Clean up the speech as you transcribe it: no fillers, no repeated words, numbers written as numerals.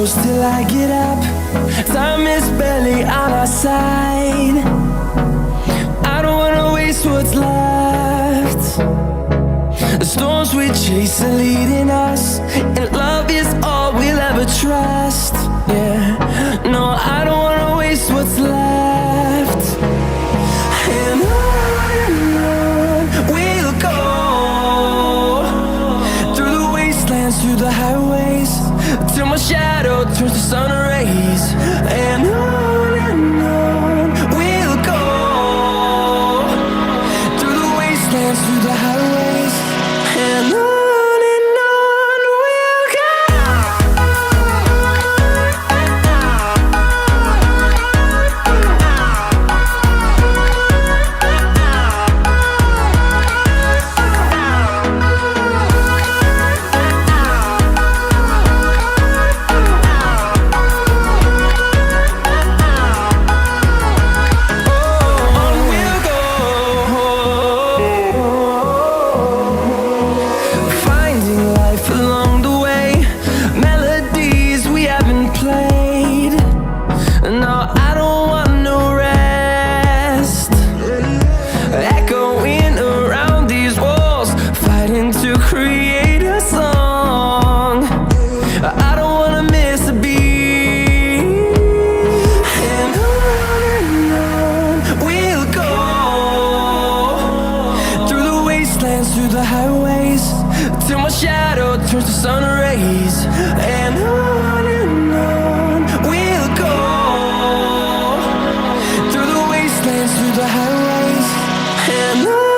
close till I get up. Time is barely on our side. I don't wanna waste what's left. The storms we chase are leading us, and love is all we'll ever trust. Yeah, no, I don't wanna waste what's left. And on we'll go, through the wastelands, through the highways, till my shadow turns to sun rays. And on we'll go, through the wastelands, through the highways, and on we'll go. Create a song. I don't wanna miss a beat. And on we'll go, through the wastelands, through the highways, till my shadow turns to sun rays. And on we'll go, through the wastelands, through the highways, and on.